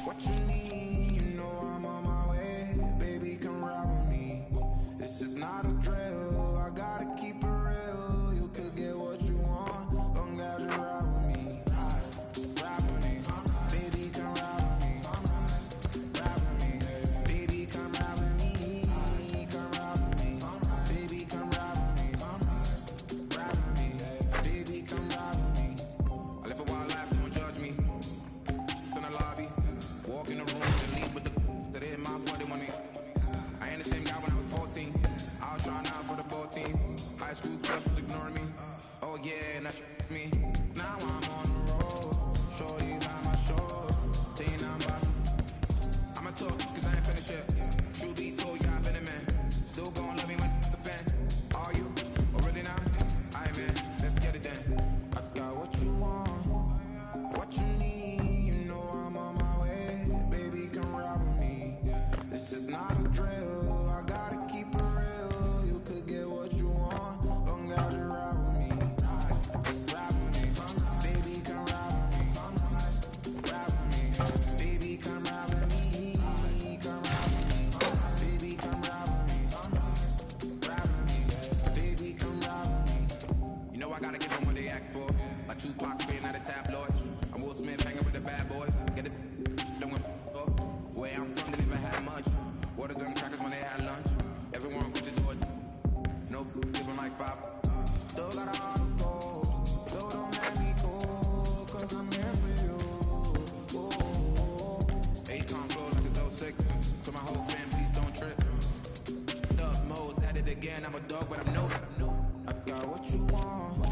what you need, you know I'm on my way. Baby, come ride with me. This is not a drill, I gotta keep it real. You could get what you want, long as you ride with me. Ride with me, baby, come ride with me. Ride with me, baby, come ride with me. Come ride with me, baby, come ride with me. Ride with me, baby, come ride with me. I live a wild life, don't judge me. In the lobby, walk in the room, and leave with the that hit my 40 money. I ain't the same guy when I was 14. I was trying out for the ball team. High school crush was ignoring me. Oh yeah, and that's me. Now I'm on the road. Shorties on my shores. Saying I'm about to. I'ma talk, cause I ain't finished yet. True be told, yeah, I've been a man. Still gon' love me when the fan. Are you? Oh, really now? Aight, man, let's get it then. I got what you want, what you need. You know I'm on my way. Baby, come ride with me. This is not a drill, I gotta keep it real. You could get what you want, long as you ride with me. Ride with me, baby, come ride with me. Ride with me, baby, come ride with me. Come ride with me, baby, come ride with me. Ride with me, baby, come ride with me. You know I gotta give them what they ask for. Like Tupac spitting at the tabloids. I'm Will Smith hanging with the bad boys. Get it, don't want where I'm from, they never had much. Waters and crackers when they had lunch. Everyone quit the door. No living like 5. Still got a heart of gold. So don't let me go, cause I'm here for you. Akon flow like it's 06. To my whole fam, please don't trip. Dub Mo's at it again. I'm a dog, but I'm no. I got what you want,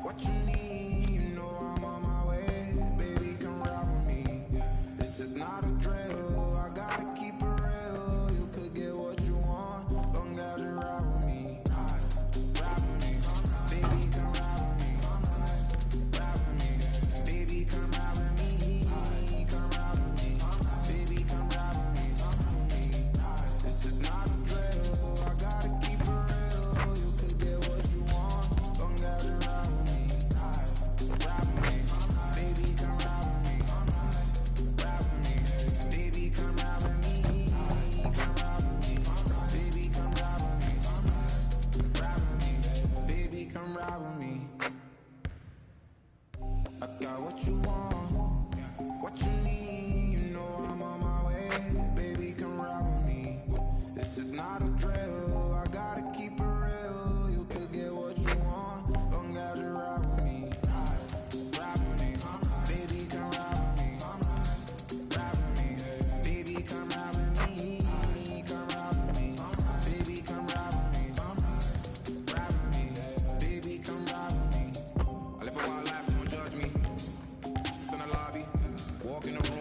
what you need. You know I'm on my way. Baby, come ride with me. This is not a drill, I gotta keep it real. You could get what you want, long as you ride with me. Ride with me, baby, come ride with me. Ride with me, baby, come ride with me. Come ride with me, baby, come ride with me. This is not a drill, I gotta keep it real. You could get what you want, long as you ride with me. Ride with me, baby, come ride with me. Ride with me, baby, come ride with me. Come ride with me, baby, come ride with me. Ride with me, baby, come ride with me. I got what you want, what you need. You know I'm on my way. Baby, come ride with me. This is not a drill, I gotta keep it real. You could get what you want, long as you ride with me. Ride with me, baby, come ride with me. Ride with me, baby, come ride with me. Come ride with me, baby, come ride with me. Ride with me, baby, come ride with me. I live a wild life, don't judge me. In the lobby, walk in the room.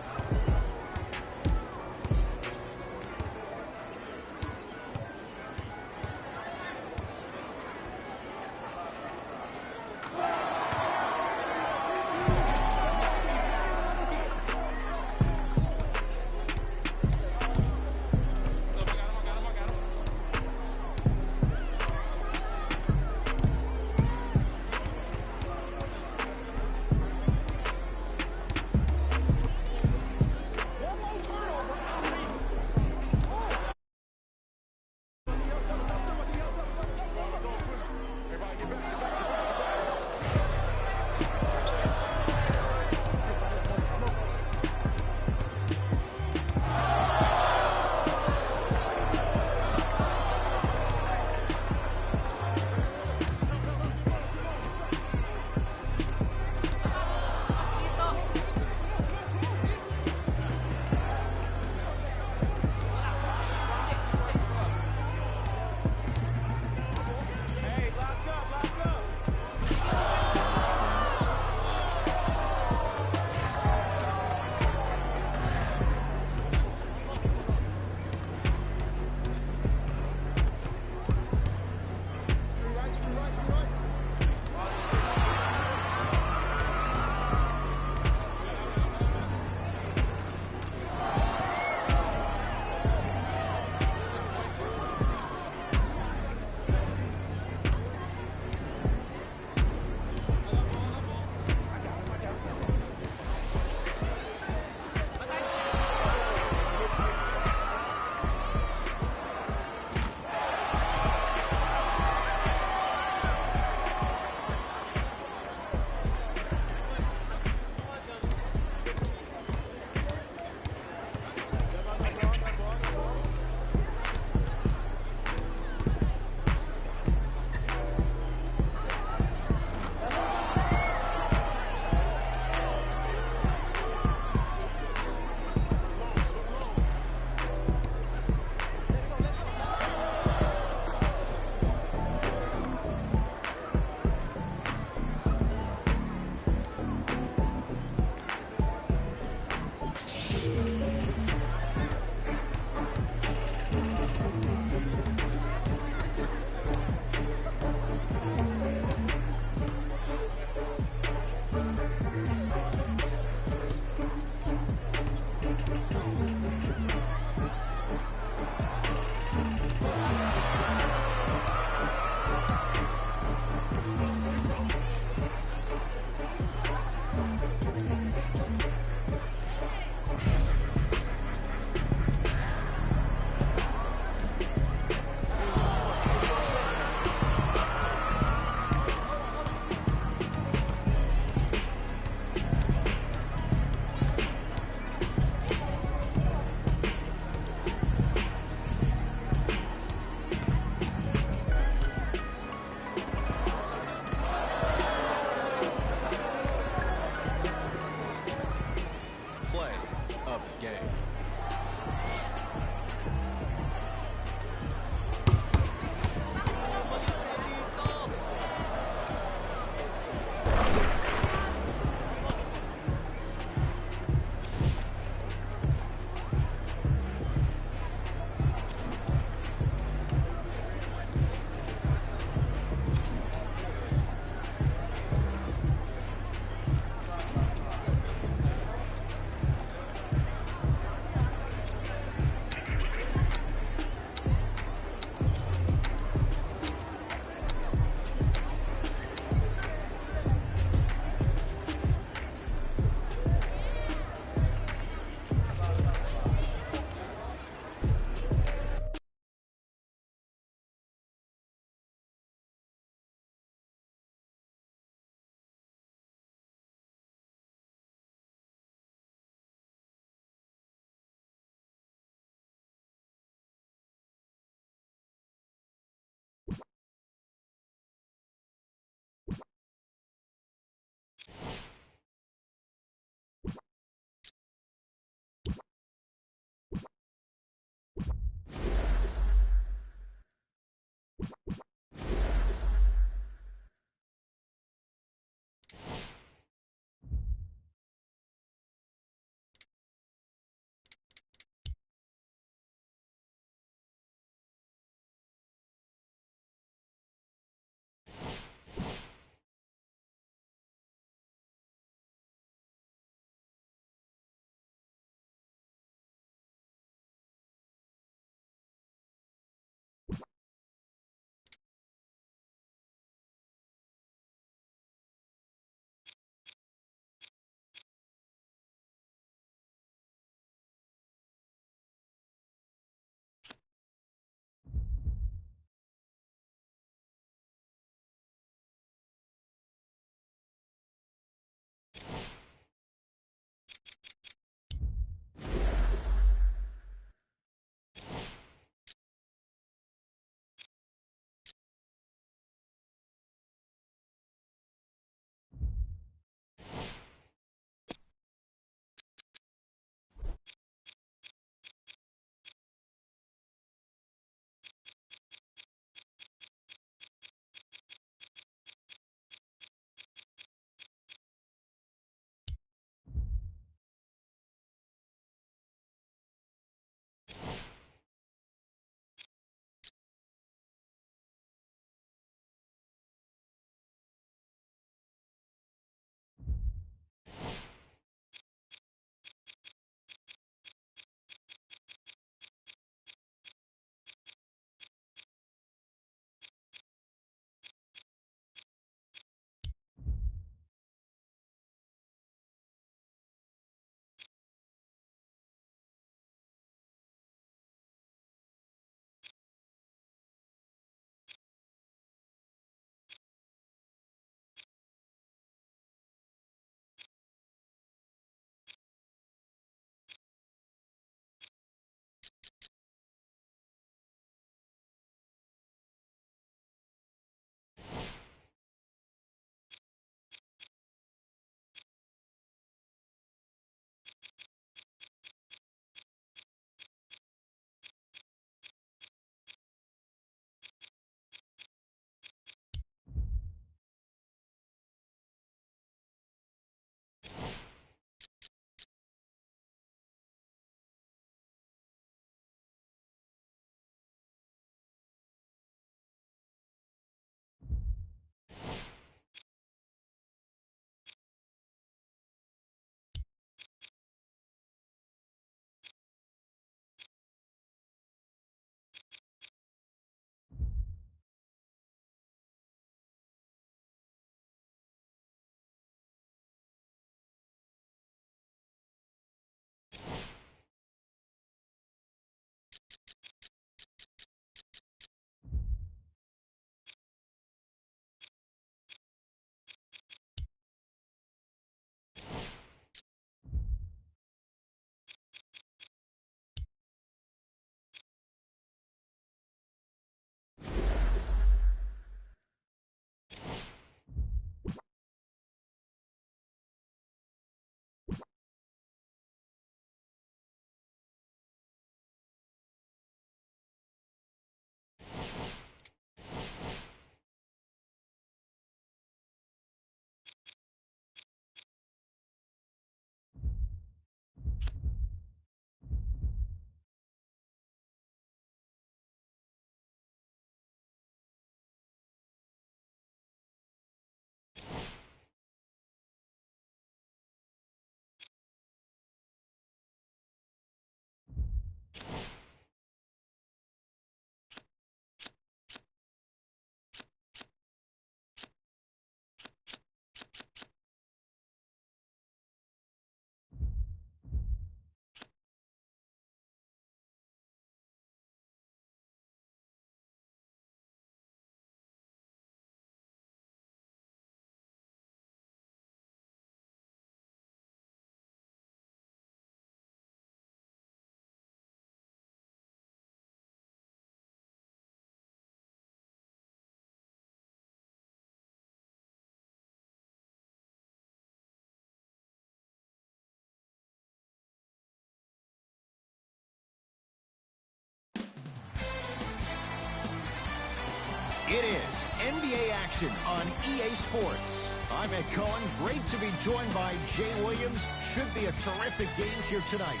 It is NBA action on EA Sports. I'm Ed Cohen. Great to be joined by Jay Williams. Should be a terrific game here tonight.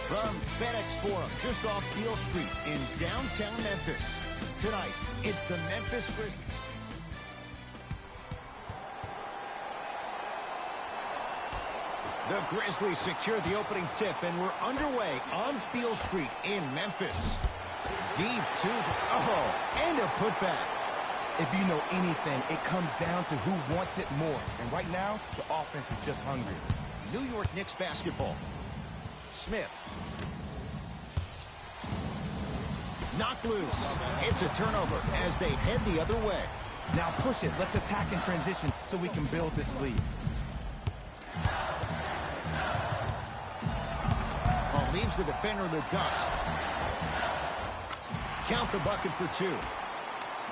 From FedEx Forum, just off Beale Street in downtown Memphis. Tonight, it's the Memphis Grizzlies. The Grizzlies secure the opening tip, and we're underway on Beale Street in Memphis. Deep to and a putback. If you know anything, it comes down to who wants it more. And right now, the offense is just hungry. New York Knicks basketball. Smith. Knocked loose. It's a turnover as they head the other way. Now push it. Let's attack in transition so we can build this lead. Ball leaves the defender in the dust. Count the bucket for two.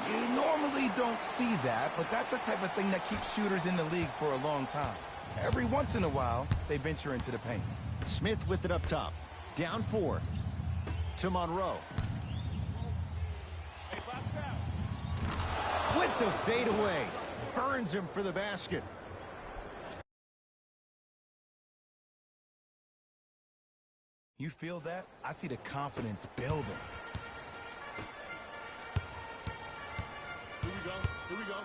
You normally don't see that, but that's the type of thing that keeps shooters in the league for a long time. Every once in a while, they venture into the paint. Smith with it up top. Down 4 to Monroe. With the fadeaway. Burns him for the basket. You feel that? I see the confidence building. Here we go.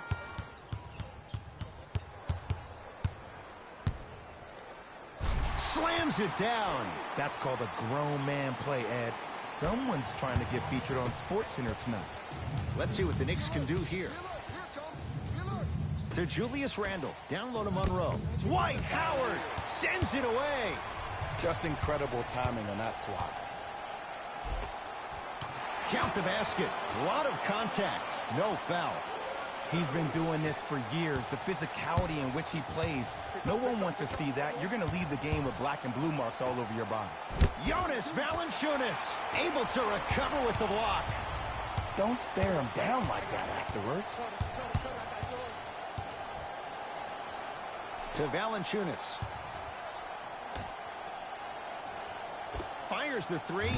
Slams it down. That's called a grown man play, Ed. Someone's trying to get featured on SportsCenter tonight. Let's see what the Knicks can do here. To Julius Randle. Down low to Monroe. Dwight Howard sends it away. Just incredible timing on that swat. Count the basket. A lot of contact. No foul. He's been doing this for years. The physicality in which he plays. No one wants to see that. You're going to leave the game with black and blue marks all over your body. Jonas Valanciunas able to recover with the block. Don't stare him down like that afterwards. To Valanciunas. Fires the three.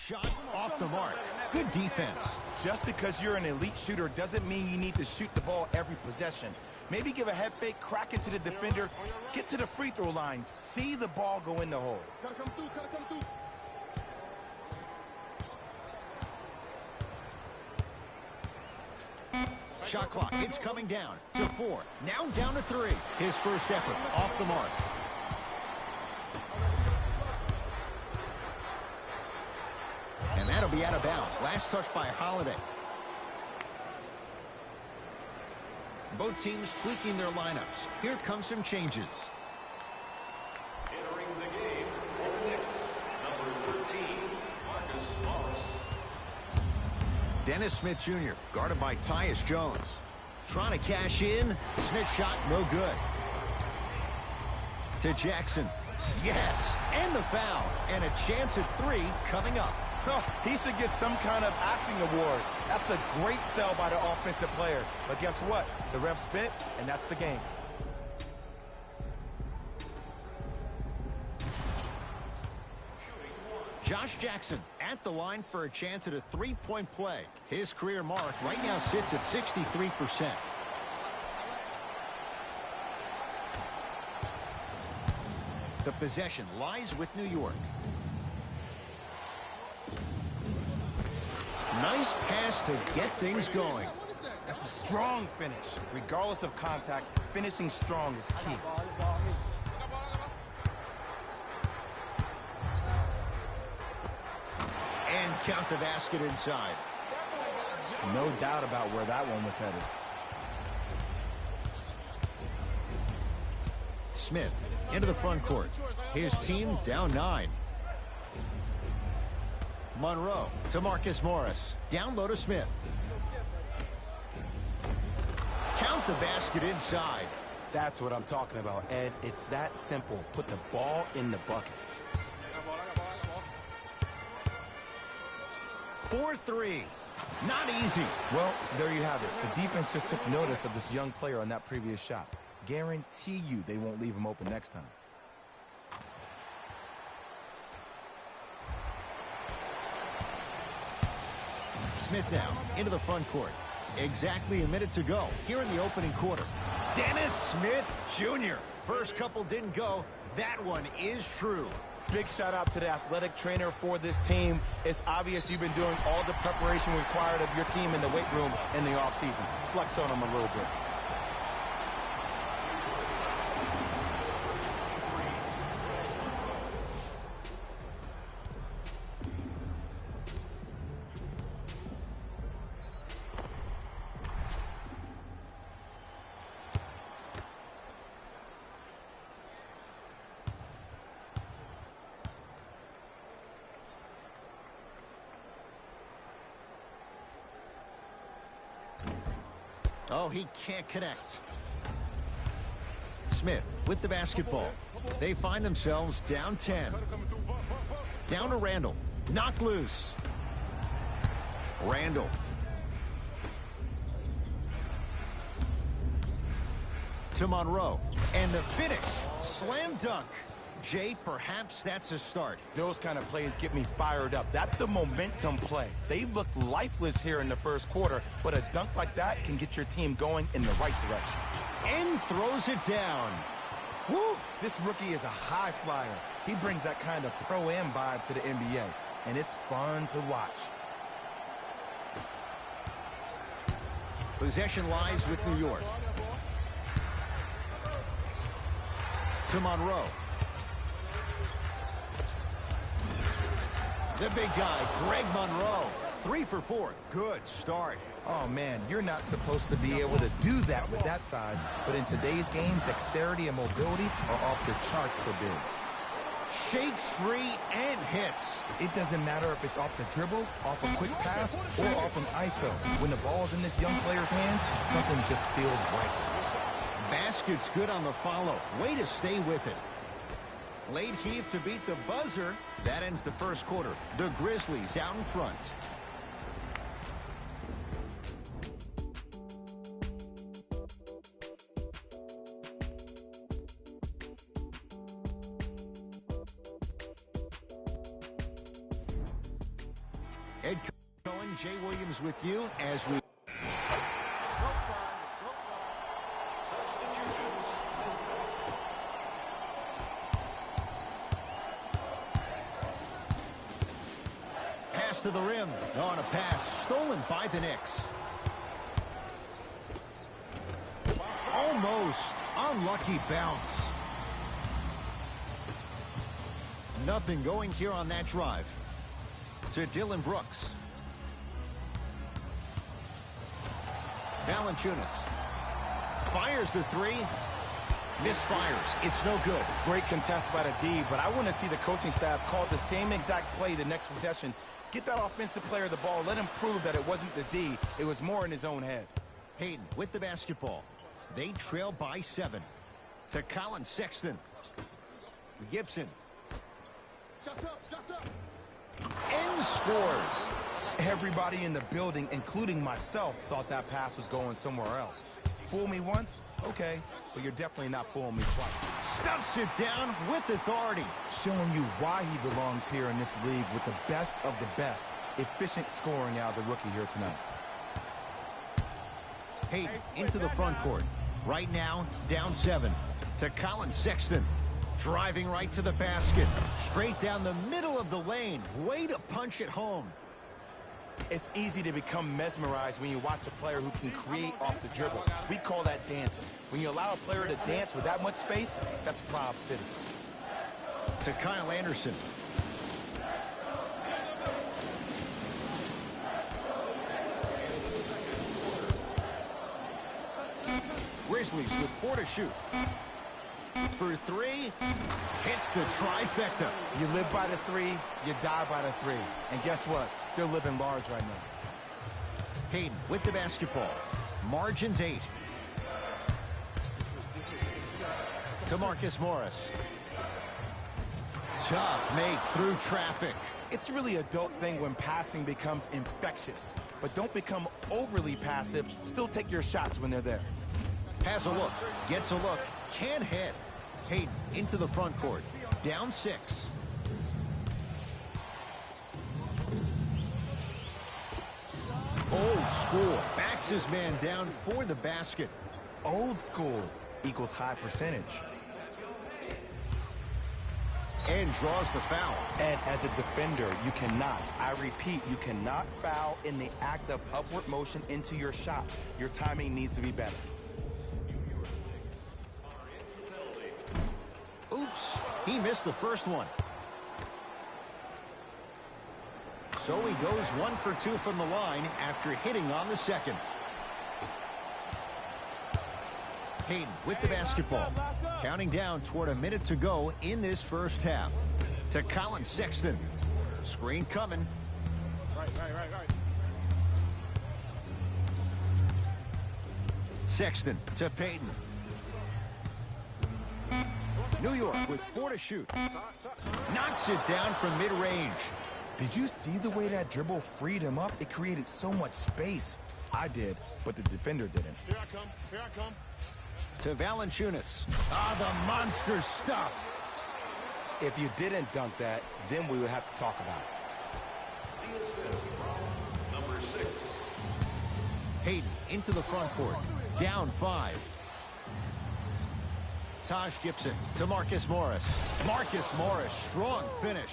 Shot off the mark. Good defense. Just because you're an elite shooter doesn't mean you need to shoot the ball every possession. Maybe give a head fake, crack into the defender, get to the free throw line, see the ball go in the hole. Shot clock, it's coming down to 4. Now down to 3. His first effort off the mark. And that'll be out of bounds. Last touch by Holiday. Both teams tweaking their lineups. Here come some changes. Entering the game for the Knicks, number 13, Marcus Morris. Dennis Smith Jr. guarded by Tyus Jones. Trying to cash in. Smith shot no good. To Jackson. Yes, and the foul. And a chance at 3 coming up. He should get some kind of acting award. That's a great sell by the offensive player. But guess what? The ref spit, and that's the game. Josh Jackson at the line for a chance at a three-point play. His career mark right now sits at 63%. The possession lies with New York. Nice pass to get things going. That's a strong finish. Regardless of contact, finishing strong is key. And count the basket inside. No doubt about where that one was headed. Smith into the front court. His team down 9. Monroe to Marcus Morris. Down low to Smith. Count the basket inside. That's what I'm talking about, Ed. It's that simple. Put the ball in the bucket. 4-3. Not easy. Well, there you have it. The defense just took notice of this young player on that previous shot. Guarantee you they won't leave him open next time. Smith now into the front court. Exactly a minute to go here in the opening quarter. Dennis Smith Jr. First couple didn't go. That one is true. Big shout out to the athletic trainer for this team. It's obvious you've been doing all the preparation required of your team in the weight room in the offseason. Flex on them a little bit. Oh, he can't connect. Smith with the basketball. They find themselves down 10. Down to Randall. Knocked loose. Randall. To Monroe. And the finish. Slam dunk. Jay, perhaps that's a start. Those kind of plays get me fired up. That's a momentum play. They looked lifeless here in the first quarter, but a dunk like that can get your team going in the right direction. And throws it down. Woo! This rookie is a high flyer. He brings that kind of pro-am vibe to the NBA, and it's fun to watch. Possession lies with New York. To Monroe. The big guy, Greg Monroe. 3 for 4. Good start. Oh, man, you're not supposed to be able to do that with that size. But in today's game, dexterity and mobility are off the charts for bigs. Shakes free and hits. It doesn't matter if it's off the dribble, off a quick pass, or off an ISO. When the ball's in this young player's hands, something just feels right. Basket's good on the follow. Way to stay with it. Late heave to beat the buzzer. That ends the first quarter. The Grizzlies out in front. Ed Cohen, Jay Williams with you as we... Substitutions, Memphis. Pass to the rim. On a pass stolen by the Knicks. Almost unlucky bounce. Nothing going here on that drive. To Dylan Brooks. Valanciunas fires the three. Misfires. It's no good. Great contest by the D, but I want to see the coaching staff call the same exact play the next possession. Get that offensive player the ball. Let him prove that it wasn't the D. It was more in his own head. Hayden with the basketball. They trail by 7. To Colin Sexton. Gibson. And scores. Everybody in the building, including myself, thought that pass was going somewhere else. Fool me once? Okay, but you're definitely not fooling me twice. Stuffs it down with authority. Showing you why he belongs here in this league with the best of the best. Efficient scoring out of the rookie here tonight. Hayden into the front court. Right now, down 7. To Colin Sexton. Driving right to the basket. Straight down the middle of the lane. Way to punch it home. It's easy to become mesmerized when you watch a player who can create off the dribble. We call that dancing. When you allow a player to dance with that much space, that's Prob City. To Kyle Anderson. Grizzlies with 4 to shoot. For 3, hits the trifecta. You live by the 3, you die by the 3. And guess what? They're living large right now. Hayden with the basketball. Margins 8. To Marcus Morris. Tough make through traffic. It's really a dope thing when passing becomes infectious. But don't become overly passive. Still take your shots when they're there. Has a look, gets a look, can't hit. Hayden into the front court, down 6. Old school, backs his man down for the basket. Old school equals high percentage. And draws the foul. And as a defender, you cannot, I repeat, you cannot foul in the act of upward motion into your shot. Your timing needs to be better. Oops, he missed the first one. So he goes 1 for 2 from the line after hitting on the second. Hayden with the basketball. Counting down toward a minute to go in this first half. To Colin Sexton. Screen coming. Right. Sexton to Payton. New York with 4 to shoot. Knocks it down from mid-range. Did you see the way that dribble freed him up? It created so much space. I did, but the defender didn't. Here I come. To Valanciunas. The monster stuff. If you didn't dunk that, then we would have to talk about it. The assist from number 6. Hayden into the front court. Down 5. Taj Gibson to Marcus Morris. Marcus Morris, strong finish.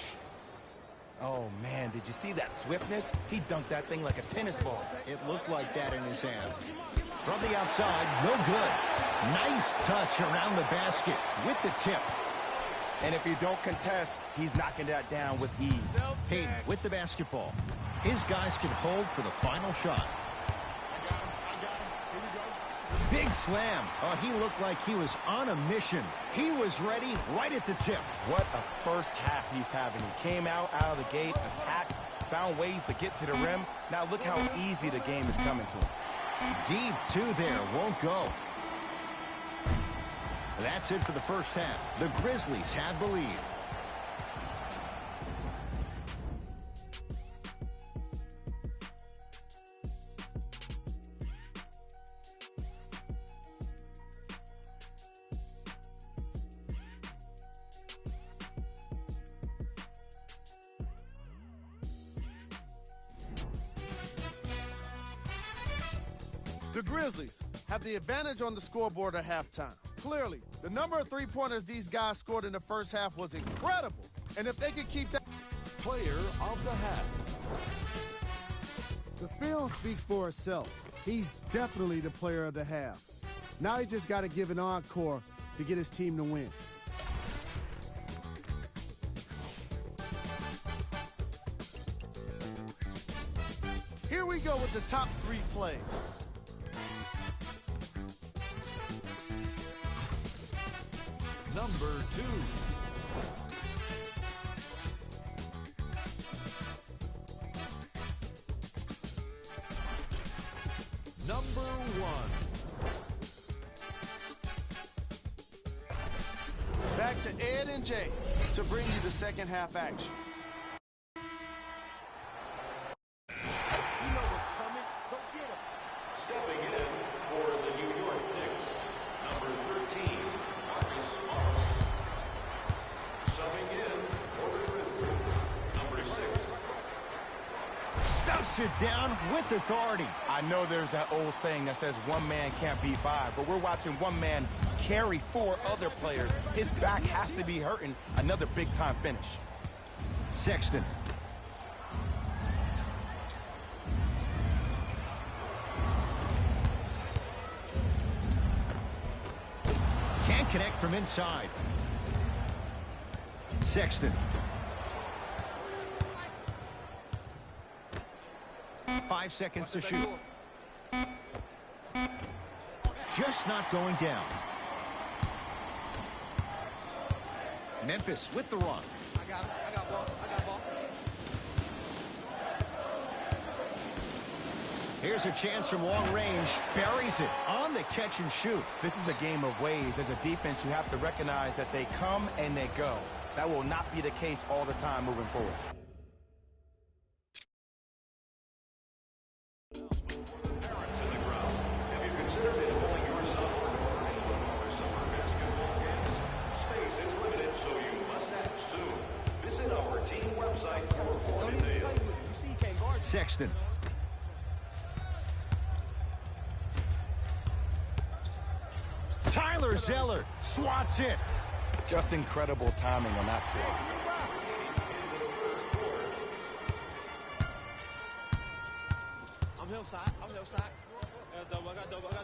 Oh, man, did you see that swiftness? He dunked that thing like a tennis ball. It looked like that in his hand. From the outside, no good. Nice touch around the basket with the tip. And if you don't contest, he's knocking that down with ease. Hayden with the basketball. His guys can hold for the final shot. Big slam. Oh, he looked like he was on a mission. He was ready right at the tip. What a first half he's having. He came out of the gate, attacked, found ways to get to the rim. Now look how easy the game is coming to him. Deep 2 there, won't go. That's it for the first half. The Grizzlies have the lead. The Grizzlies have the advantage on the scoreboard at halftime. Clearly, the number of three-pointers these guys scored in the first half was incredible. And if they could keep that... Player of the half. The film speaks for itself. He's definitely the player of the half. Now he just got to give an encore to get his team to win. Here we go with the top 3 plays. Number 2. Number 1. Back to Ed and Jay to bring you the second half action. Stepping in for the New York Knicks, number 13, Marcus Morris. Subbing in for the Grizzlies, number 6. Stuffs it down with authority. I know there's that old saying that says one man can't beat 5, but we're watching one man carry 4 other players. His back has to be hurting. Another big-time finish. Sexton. Can't connect from inside. Sexton. 5 seconds to shoot. Just not going down. Memphis with the rock. I got ball. Here's a chance from long range. Buries it on the catch and shoot. This is a game of ways. As a defense, you have to recognize that they come and they go. That will not be the case all the time moving forward. Parents in the crowd, have you considered enrolling your son or daughter in one of our summer basketball games? Space is limited, so you must act soon. Visit our team website for more details. You see, he can't guard. Sexton. Tyler Zeller swats it. Just incredible timing on that swat. I'm hillside. I got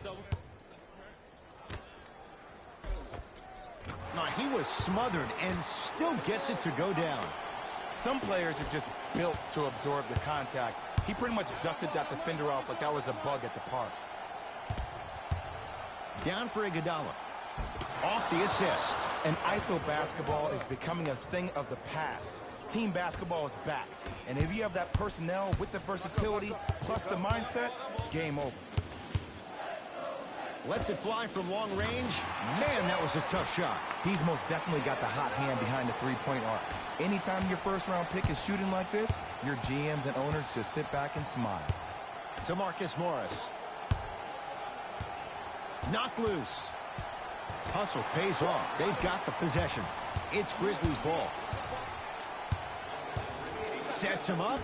double. Now, he was smothered and still gets it to go down. Some players are just built to absorb the contact. He pretty much dusted that defender off like that was a bug at the park. Down for Iguodala. Off the assist. And ISO basketball is becoming a thing of the past. Team basketball is back. And if you have that personnel with the versatility plus the mindset, game over. Lets it fly from long range. Man, that was a tough shot. He's most definitely got the hot hand behind the three-point arc. Anytime your first-round pick is shooting like this, your GMs and owners just sit back and smile. To Marcus Morris. Knocked loose. Hustle pays off. They've got the possession. It's Grizzlies ball. Sets him up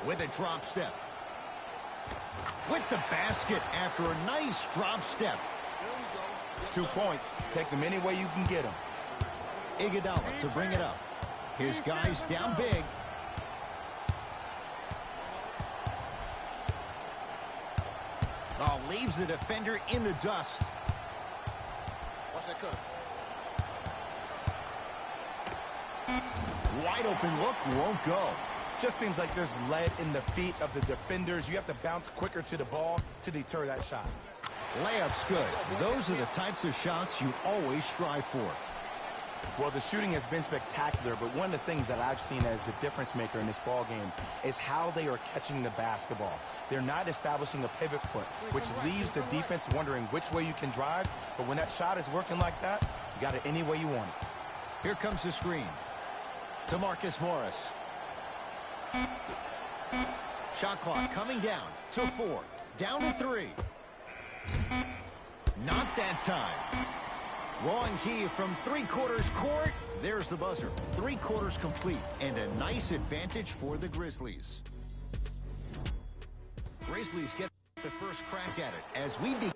with a drop step. With the basket after a nice drop step. 2 points. Take them any way you can get them. Iguodala to bring it up. His guys down big. Oh, leaves the defender in the dust. Watch that cut. Wide open look, won't go. Just seems like there's lead in the feet of the defenders. You have to bounce quicker to the ball to deter that shot. Layup's good. Those are the types of shots you always strive for. Well, the shooting has been spectacular, but one of the things that I've seen as the difference maker in this ball game is how they are catching the basketball. They're not establishing a pivot foot, which leaves the defense wondering which way you can drive. But when that shot is working like that, you got it any way you want it. Here comes the screen. To Marcus Morris. Shot clock coming down to 4. Down to 3. Not that time. Wrong key from three-quarters court. There's the buzzer. 3/4 complete, and a nice advantage for the Grizzlies. Grizzlies get the first crack at it as we begin.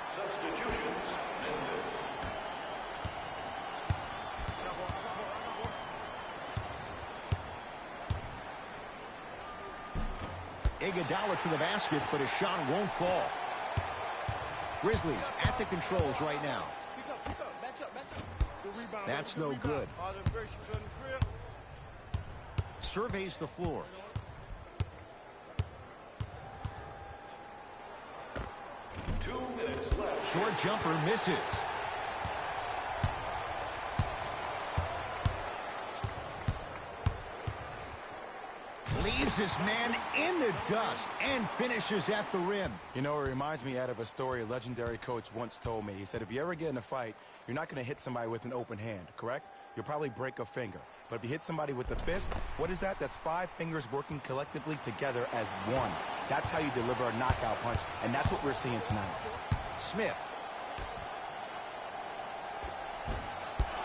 Substitutions, Memphis. Iguodala to the basket, but his shot won't fall. Grizzlies at the controls right now. Pick up. Match up. That's no good. Surveys the floor. Short jumper misses. Leaves his man in the dust and finishes at the rim. You know, it reminds me out of a story a legendary coach once told me. He said, if you ever get in a fight, you're not going to hit somebody with an open hand, correct? You'll probably break a finger. But if you hit somebody with the fist, what is that? That's 5 fingers working collectively together as one. That's how you deliver a knockout punch, and that's what we're seeing tonight. Smith.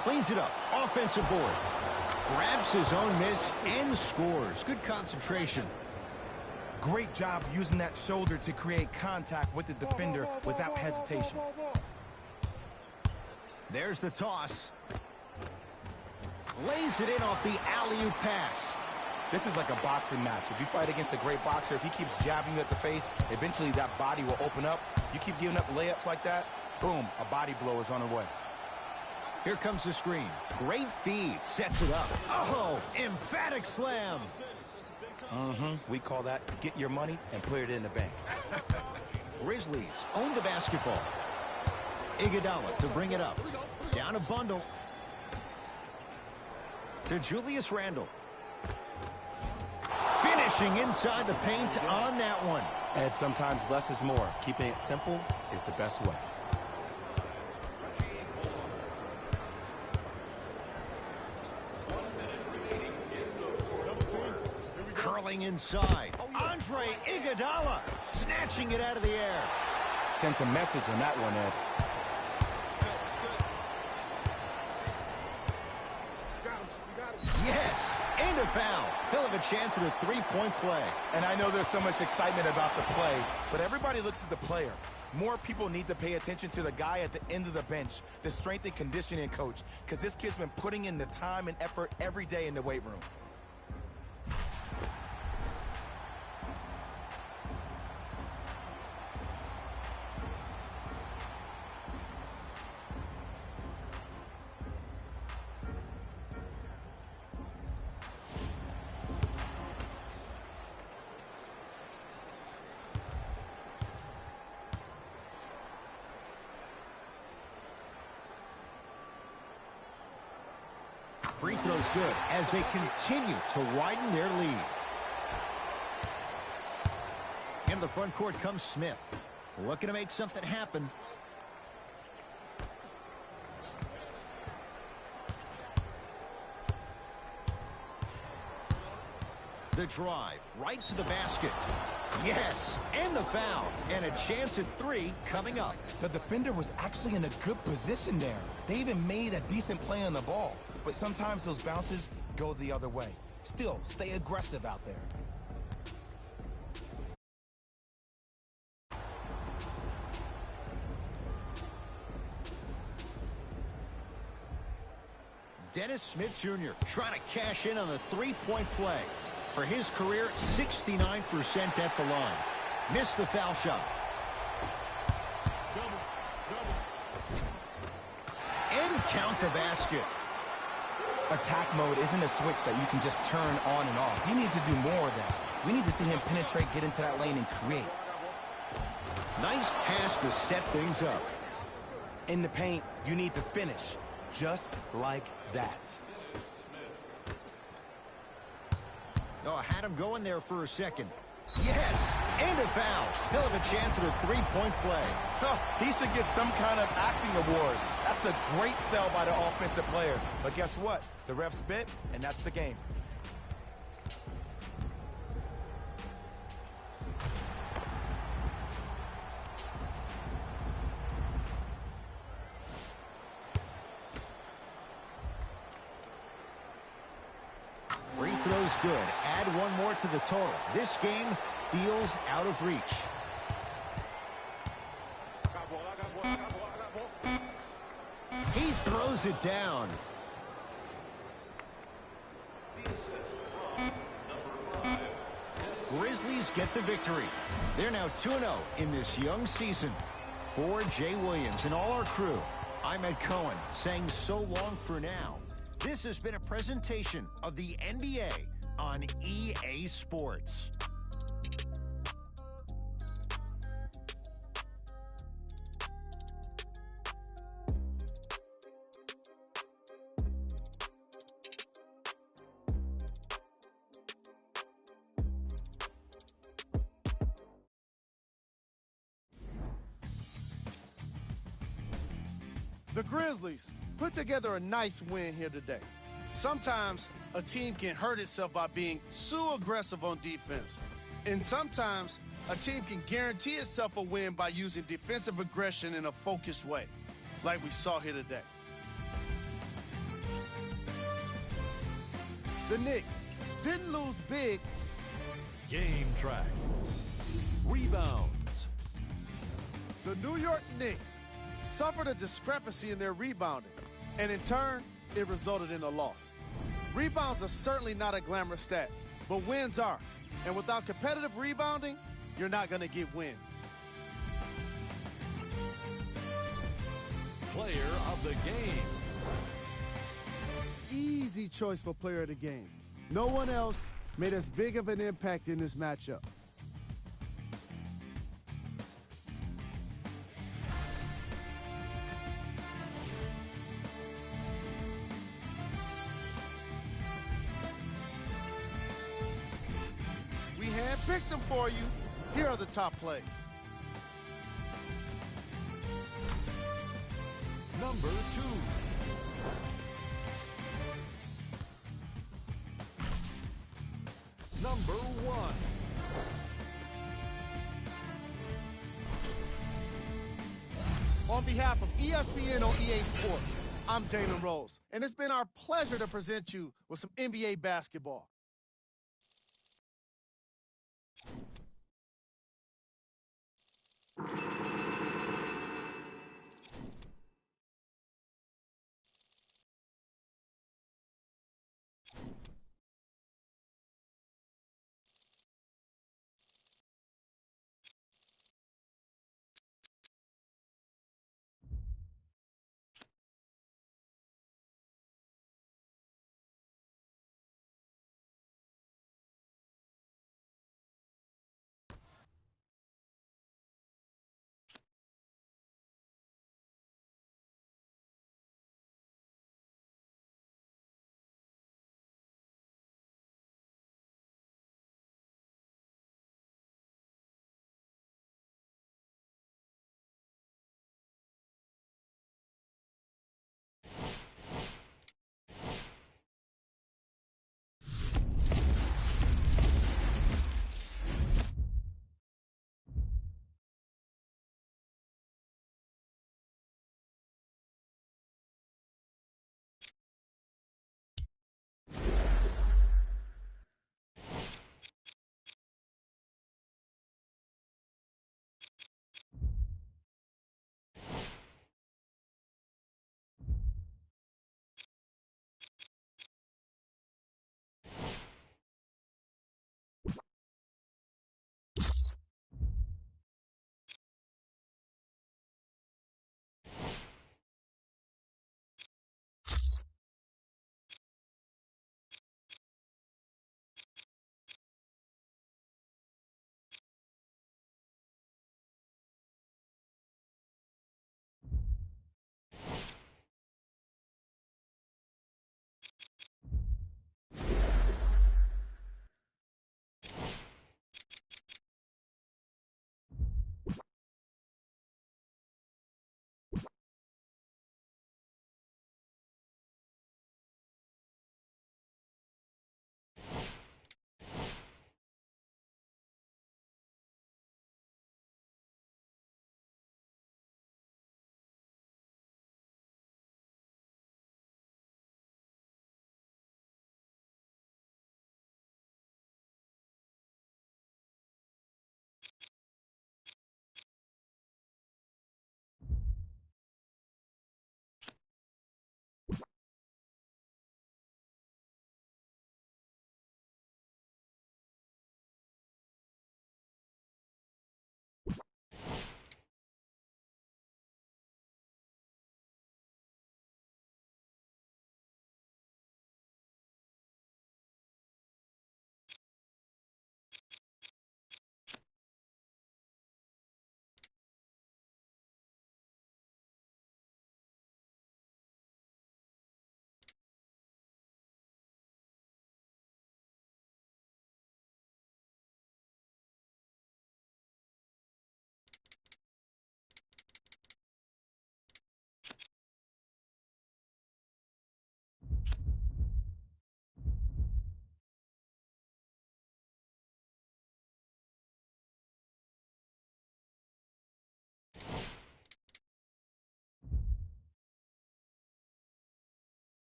Cleans it up. Offensive board. Grabs his own miss and scores. Good concentration. Great job using that shoulder to create contact with the defender without hesitation. There's the toss. Lays it in off the alley-oop pass. This is like a boxing match. If you fight against a great boxer, if he keeps jabbing you at the face, eventually that body will open up. You keep giving up layups like that, boom, a body blow is on the way. Here comes the screen. Great feed. Sets it up. Oh, emphatic slam. We call that get your money and put it in the bank. Grizzlies own the basketball. Iguodala to bring it up. Down a bundle. To Julius Randle. Finishing inside the paint on that one. And sometimes less is more. Keeping it simple is the best way. Curling inside. Andre Iguodala snatching it out of the air. Sent a message on that one, Ed. Yes, and a foul. He'll have a chance at a three-point play. And I know there's so much excitement about the play, but everybody looks at the player. More people need to pay attention to the guy at the end of the bench, the strength and conditioning coach, because this kid's been putting in the time and effort every day in the weight room. Free throw's good as they continue to widen their lead. In the front court comes Smith. Looking to make something happen. The drive right to the basket. Yes, and the foul. And a chance at 3 coming up. The defender was actually in a good position there. They even made a decent play on the ball. But sometimes those bounces go the other way. Still, stay aggressive out there. Dennis Smith Jr. trying to cash in on a three-point play. For his career, 69% at the line. Missed the foul shot. And count the basket. Attack mode isn't a switch that you can just turn on and off. He needs to do more of that. We need to see him penetrate, get into that lane, and create. Nice pass to set things up. In the paint, you need to finish. Just like that. Oh, I had him going there for a second. Yes, and a foul. He'll have a chance at a three-point play. He should get some kind of acting award. That's a great sell by the offensive player. But guess what? The refs bit, and that's the game. Free throw's good. Add one more to the total. This game feels out of reach. He throws it down. Grizzlies get the victory. They're now 2-0 in this young season. For Jay Williams and all our crew, I'm Ed Cohen saying so long for now. This has been a presentation of the NBA on EA Sports. The Grizzlies put together a nice win here today. Sometimes a team can hurt itself by being too aggressive on defense. And sometimes a team can guarantee itself a win by using defensive aggression in a focused way, like we saw here today. The Knicks didn't lose big. Game track. Rebounds. The New York Knicks suffered a discrepancy in their rebounding, and in turn, it resulted in a loss. Rebounds are certainly not a glamorous stat, but wins are. And without competitive rebounding, you're not going to get wins. Player of the game. Easy choice for player of the game. No one else made as big of an impact in this matchup. We handpicked them for you. Here are the top plays. Number 2. Number 1. On behalf of ESPN on EA Sports, I'm Jalen Rose, and it's been our pleasure to present you with some NBA basketball.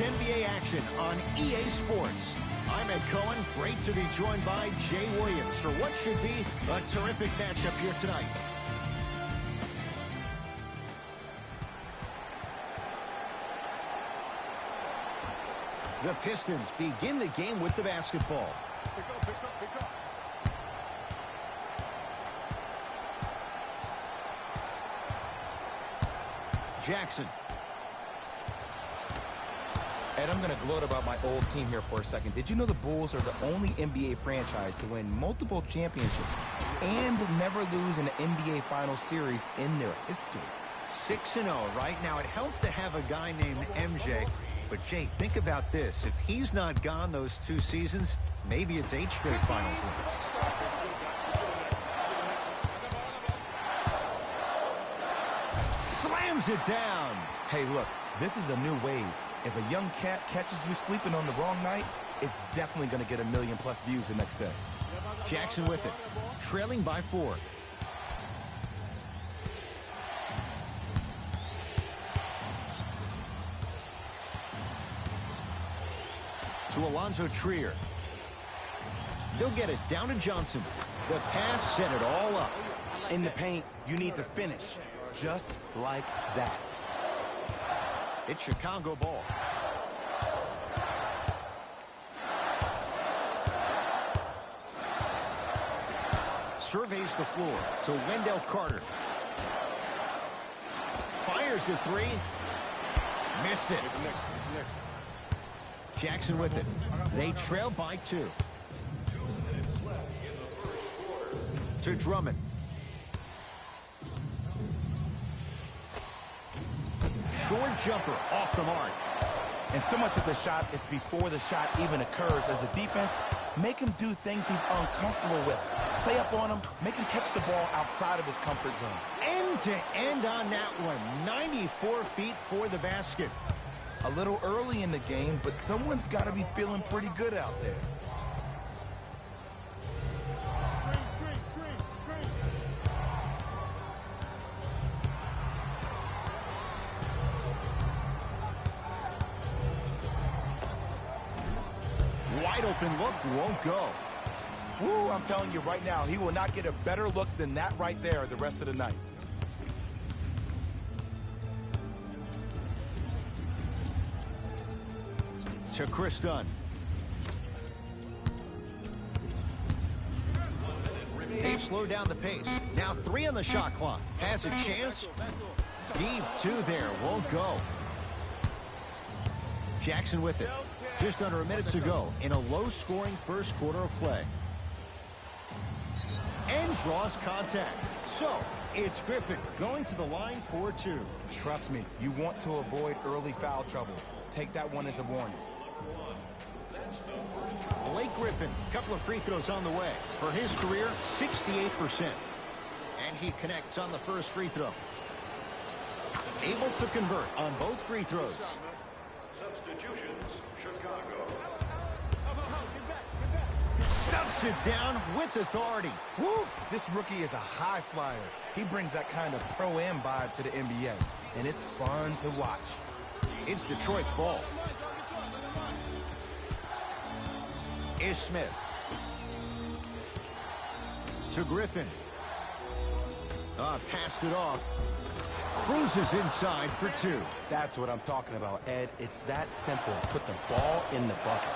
NBA action on EA Sports. I'm Ed Cohen. Great to be joined by Jay Williams for what should be a terrific matchup here tonight. The Pistons begin the game with the basketball. Pick up, pick up, pick up. Jackson. Ed, I'm going to gloat about my old team here for a second. Did you know the Bulls are the only NBA franchise to win multiple championships and never lose an NBA Finals series in their history? 6-0 right now. It helped to have a guy named MJ. But, Jay, think about this. If he's not gone those 2 seasons, maybe it's 8 straight finals wins. Slams it down. Hey, look, this is a new wave. If a young cat catches you sleeping on the wrong night, it's definitely going to get 1 million+ views the next day. Jackson with it, trailing by 4. To Alonzo Trier. They'll get it down to Johnson. The pass set it all up. In the paint, you need to finish just like that. It's Chicago ball. Surveys the floor to Wendell Carter. Fires the 3. Missed it. Jackson with it. They trail by 2. To Drummond. Short jumper off the mark. And so much of the shot is before the shot even occurs. As a defense, make him do things he's uncomfortable with. Stay up on him, make him catch the ball outside of his comfort zone. End to end on that one. 94 feet for the basket. A little early in the game, but someone's got to be feeling pretty good out there. Wide open look won't go. Woo, I'm telling you right now, he will not get a better look than that right there the rest of the night. To Chris Dunn. They've slowed down the pace. Now 3 on the shot clock. Has a chance. Deep 2 there. Won't go. Jackson with it. Just under a minute to go in a low-scoring first quarter of play. And draws contact. So, it's Griffin going to the line for 2. Trust me, you want to avoid early foul trouble. Take that one as a warning. Blake Griffin, couple of free throws on the way. For his career, 68%. And he connects on the first free throw. Able to convert on both free throws. Substitutions, Chicago. Stuffs it down with authority. Woo! This rookie is a high flyer. He brings that kind of pro-am vibe to the NBA, and it's fun to watch. It's Detroit's ball. Is Smith. To Griffin. Passed it off. Cruises inside for 2. That's what I'm talking about, Ed. It's that simple. Put the ball in the bucket.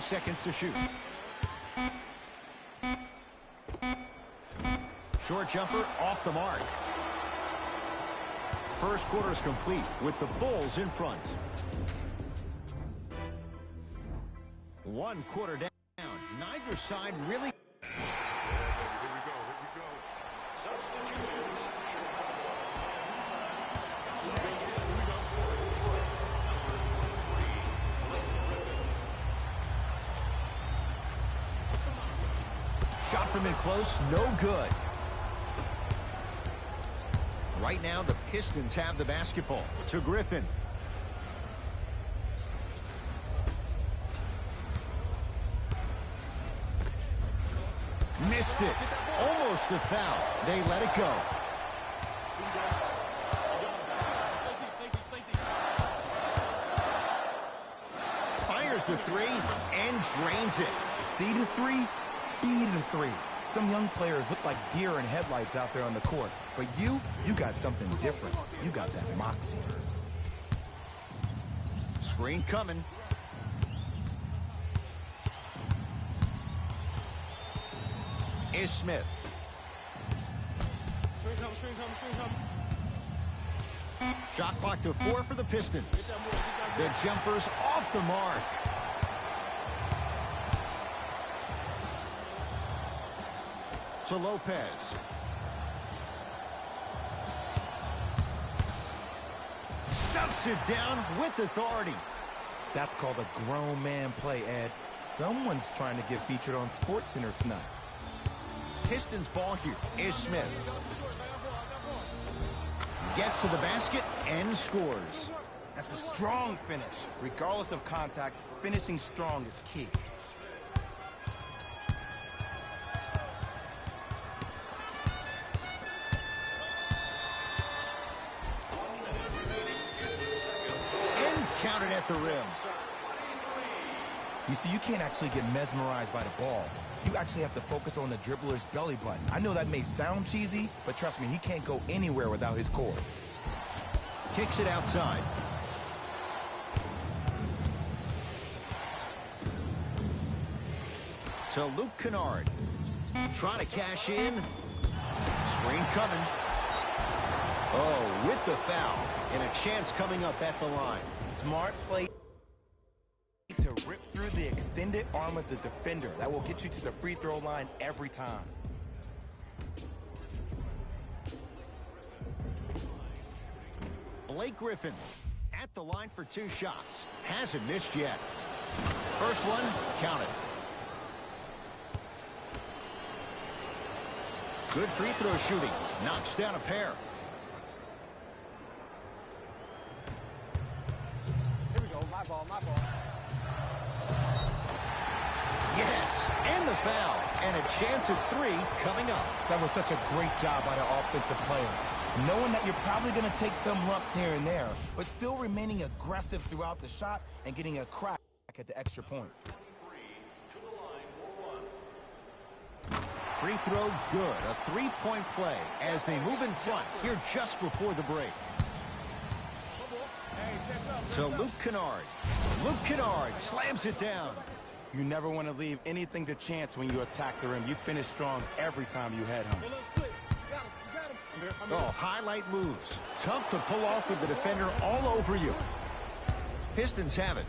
Seconds to shoot. Short jumper off the mark. First quarter is complete with the Bulls in front. 1 quarter down. Neither side really. Here we go. Substitutions, Chicago. Shot from in close, no good. Right now, the Pistons have the basketball. To Griffin. Missed it. Almost a foul. They let it go. Fires the three and drains it. C to three, B to three. Some young players look like deer in headlights out there on the court. But you got something different. You got that moxie. Screen coming. Is Smith. Shot clock to 4 for the Pistons. The jumper's off the mark. To Lopez. Stuffs it down with authority. That's called a grown man play, Ed. Someone's trying to get featured on SportsCenter tonight. Pistons ball here is Smith. Gets to the basket and scores. That's a strong finish. Regardless of contact, finishing strong is key. And counted at the rim. You see, you can't actually get mesmerized by the ball. You actually have to focus on the dribbler's belly button. I know that may sound cheesy, but trust me, he can't go anywhere without his core. Kicks it outside. To Luke Kennard. Trying to cash in. Screen coming. Oh, with the foul. And a chance coming up at the line. Smart play to rip through the extended arm of the defender. That will get you to the free throw line every time. Blake Griffin at the line for 2 shots. Hasn't missed yet. First one, counted. Good free throw shooting. Knocks down a pair. Here we go. My ball. Yes, and the foul. And a chance at 3 coming up. That was such a great job by the offensive player. Knowing that you're probably going to take some lumps here and there, but still remaining aggressive throughout the shot and getting a crack at the extra point. Free throw good. A 3-point play as they move in front here just before the break. To Luke Kennard. Luke Kennard slams it down. You never want to leave anything to chance when you attack the rim. You finish strong every time you head home. Oh, highlight moves. Tough to pull off with the defender all over you. Pistons have it.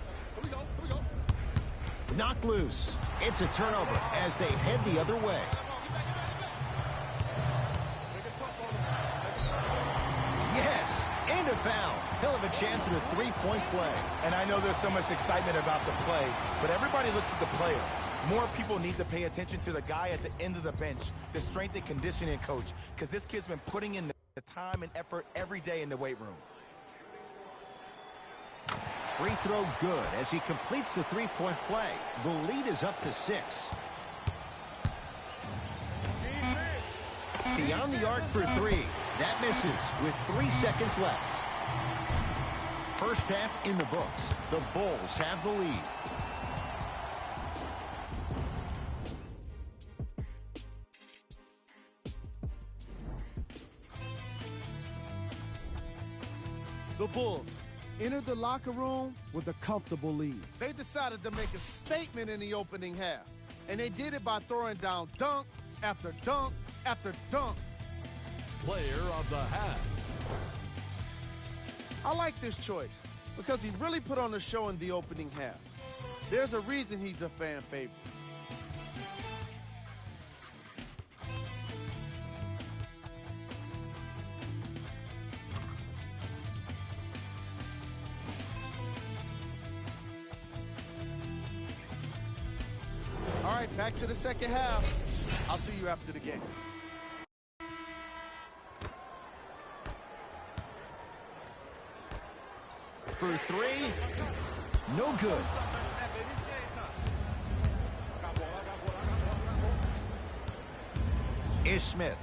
Knocked loose. It's a turnover as they head the other way. Yes, and a foul. He'll have a chance at a 3-point play. And I know there's so much excitement about the play, but everybody looks at the player. More people need to pay attention to the guy at the end of the bench, the strength and conditioning coach, because this kid's been putting in the time and effort every day in the weight room. Free throw good as he completes the 3-point play. The lead is up to 6. Beyond the arc for 3. That misses with 3 seconds left. First half in the books. The Bulls have the lead. The Bulls entered the locker room with a comfortable lead. They decided to make a statement in the opening half, and they did it by throwing down dunk after dunk after dunk. Player of the half. I like this choice because he really put on a show in the opening half. There's a reason he's a fan favorite. All right, back to the second half. I'll see you after the game. For 3, no good. Ish Smith.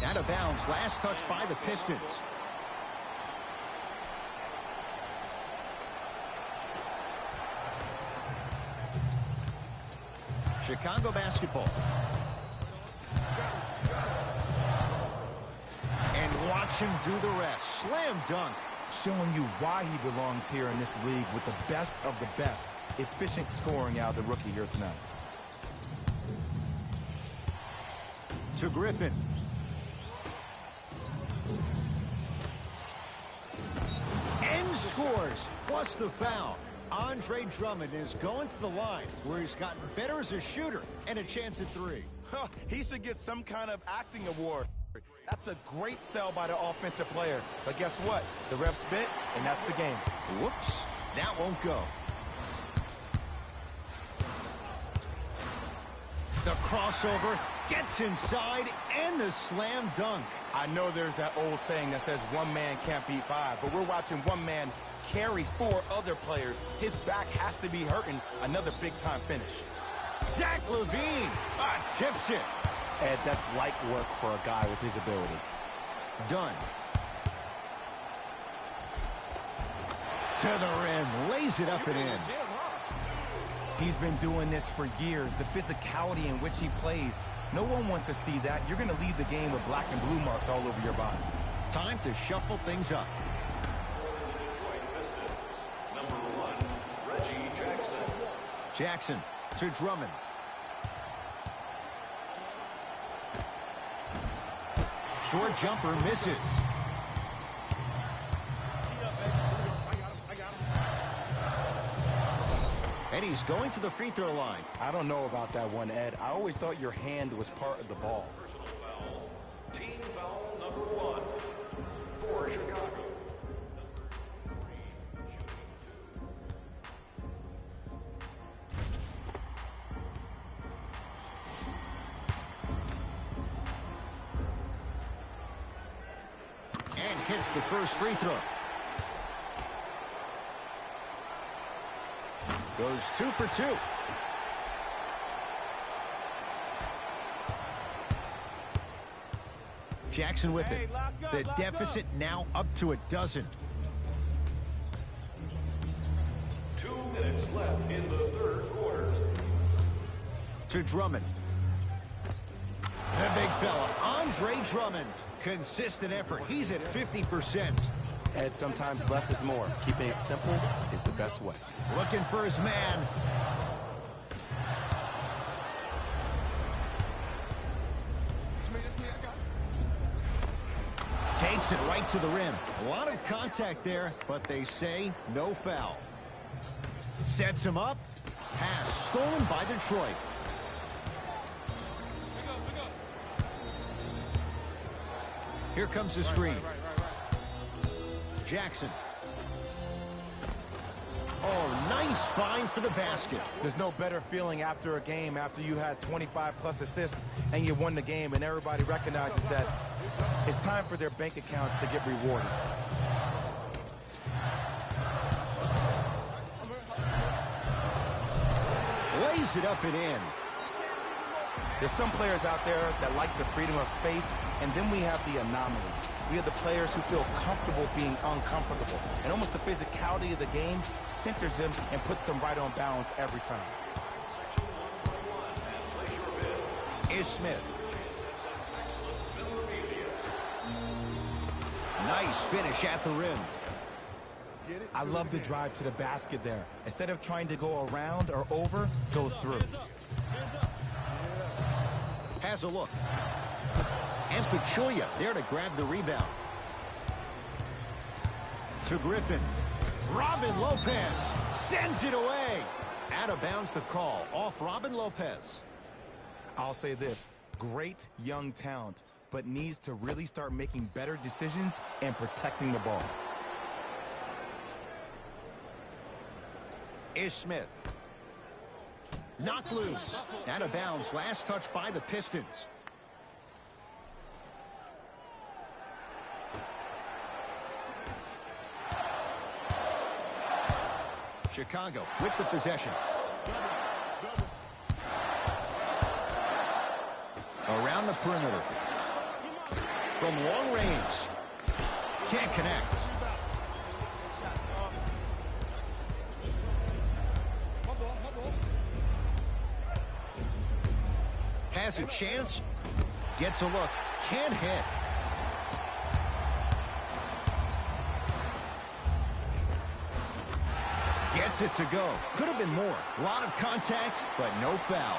Out of bounds. Last touch by the Pistons. Chicago basketball. And watch him do the rest. Slam dunk. Showing you why he belongs here in this league with the best of the best. Efficient scoring out of the rookie here tonight. To Griffin. And scores, plus the foul. Andre Drummond is going to the line where he's gotten better as a shooter and a chance at three. He should get some kind of acting award. That's a great sell by the offensive player. But guess what? The ref spit, and that's the game. Whoops, that won't go. The crossover gets inside and the slam dunk. I know there's that old saying that says one man can't beat five, but we're watching one man carry four other players. His back has to be hurting. Another big-time finish. Zach LaVine tips it. Ed, that's light work for a guy with his ability. Done. To the rim, lays it up and in. He's been doing this for years. The physicality in which he plays. No one wants to see that. You're going to leave the game with black and blue marks all over your body. Time to shuffle things up. For the Detroit Pistons, number 1, Reggie Jackson. Jackson to Drummond. Short jumper misses. And he's going to the free throw line. I don't know about that one, Ed. I always thought your hand was part of the ball. Personal foul. Team foul number 1 for Chicago. And hits the first free throw. Goes 2 for 2. Jackson with it. The deficit now up to a dozen. 2 minutes left in the third quarter. To Drummond. The big fella, Andre Drummond. Consistent effort. He's at 50%. Ed, sometimes less is more. Keeping it simple is the best way. Looking for his man. Takes it right to the rim. A lot of contact there, but they say no foul. Sets him up. Pass stolen by Detroit. Here comes the screen. Jackson. Oh, nice find for the basket. There's no better feeling after a game after you had 25-plus assists and you won the game and everybody recognizes that it's time for their bank accounts to get rewarded. Lays it up and in. There's some players out there that like the freedom of space, and then we have the anomalies. We have the players who feel comfortable being uncomfortable, and almost the physicality of the game centers them and puts them right on balance every time. Section 121, place your bid. Ish Smith. Chances of excellent memorabilia. Nice finish at the rim. I love the drive to the basket there. Instead of trying to go around or over, go through. Has a look. And Pachulia there to grab the rebound. To Griffin. Robin Lopez sends it away. Out of bounds the call. Off Robin Lopez. I'll say this. Great young talent, but needs to really start making better decisions and protecting the ball. Ish Smith. Knocked loose. Out of bounds. Last touch by the Pistons. Chicago with the possession. Around on the perimeter. From long range. Can't connect. Has a chance. Gets a look. Can't hit. Gets it to go. Could have been more. A lot of contact, but no foul.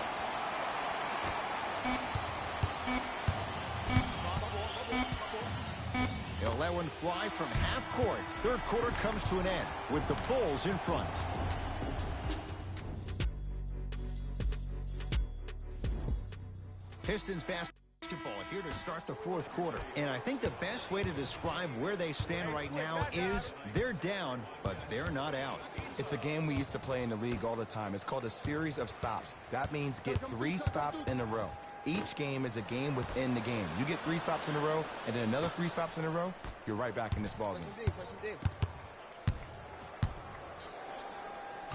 He'll let one fly from half court. Third quarter comes to an end with the Bulls in front. Pistons basketball here to start the fourth quarter. And I think the best way to describe where they stand right now is they're down, but they're not out. It's a game we used to play in the league all the time. It's called a series of stops. That means get 3 stops in a row. Each game is a game within the game. You get 3 stops in a row, and then another 3 stops in a row, you're right back in this ball game.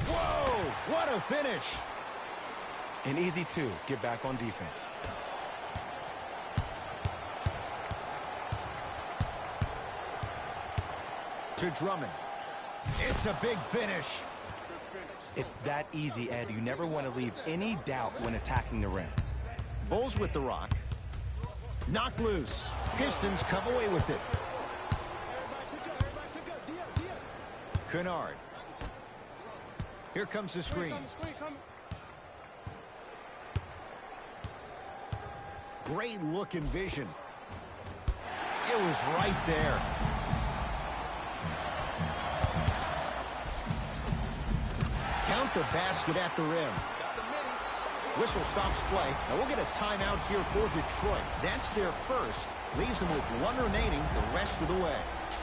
Whoa, what a finish. And easy, too. Get back on defense. To Drummond. It's a big finish. It's that easy, Ed. You never want to leave any doubt when attacking the rim. Bulls with the rock. Knocked loose. Pistons come away with it. Kennard. Here comes the screen. Great look and vision. It was right there. Count the basket at the rim. Whistle stops play. Now we'll get a timeout here for Detroit. That's their first. Leaves them with 1 remaining the rest of the way.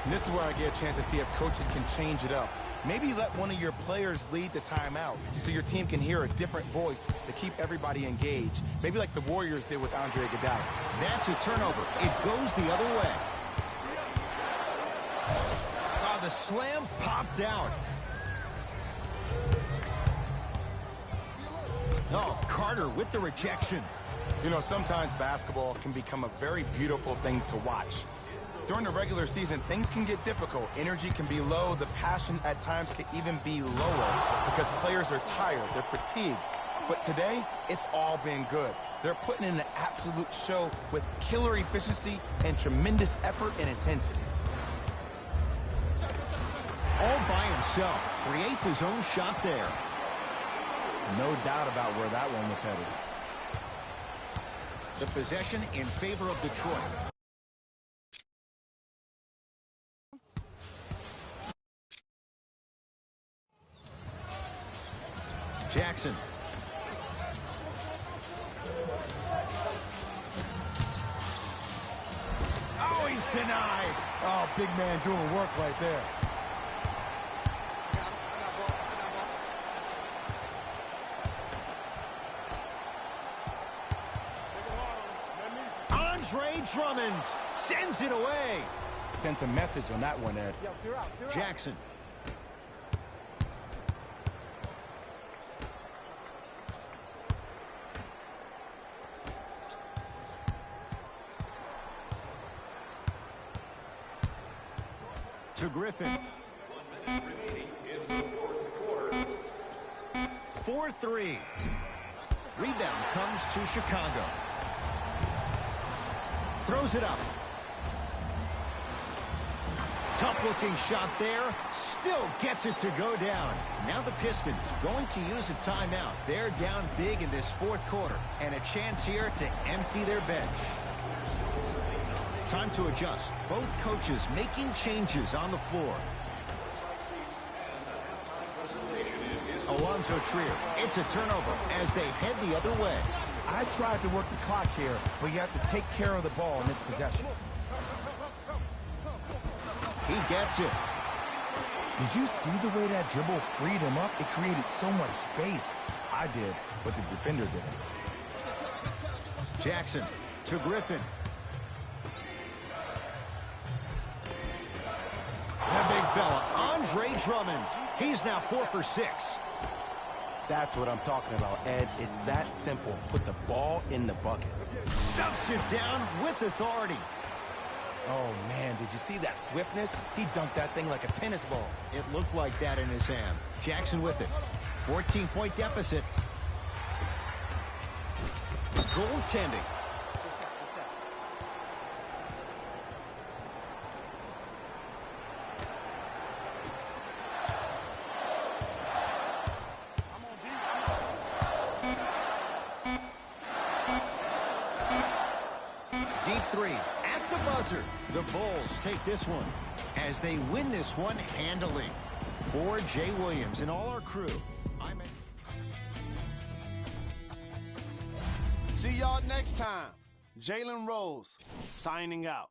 And this is where I get a chance to see if coaches can change it up. Maybe let one of your players lead the timeout so your team can hear a different voice to keep everybody engaged. Maybe like the Warriors did with Andre Iguodala. That's a turnover. It goes the other way. Oh, the slam popped out. Oh, Carter with the rejection. You know, sometimes basketball can become a very beautiful thing to watch. During the regular season, things can get difficult. Energy can be low. The passion at times can even be lower because players are tired. They're fatigued. But today, it's all been good. They're putting in an absolute show with killer efficiency and tremendous effort and intensity. All by himself. Creates his own shot there. No doubt about where that one was headed. The possession in favor of Detroit. Jackson. Oh, he's denied. Oh, big man doing work right there. Andre Drummond sends it away. Sent a message on that one, Ed. Jackson. To Griffin. 4-3. Rebound comes to Chicago. Throws it up. Tough-looking shot there. Still gets it to go down. Now the Pistons going to use a timeout. They're down big in this fourth quarter. And a chance here to empty their bench. Time to adjust. Both coaches making changes on the floor. Alonzo Trier. It's a turnover as they head the other way. I tried to work the clock here, but you have to take care of the ball in this possession. He gets it. Did you see the way that dribble freed him up? It created so much space. I did, but the defender didn't. Jackson to Griffin. The big fella, Andre Drummond. He's now 4 for 6. That's what I'm talking about, Ed. It's that simple. Put the ball in the bucket. Stuffs it down with authority. Oh, man, did you see that swiftness? He dunked that thing like a tennis ball. It looked like that in his hand. Jackson with it. 14-point deficit. Goaltending. Deep three at the buzzer. The Bulls take this one as they win this one handily. For Jay Williams and all our crew, See y'all next time. Jalen Rose signing out.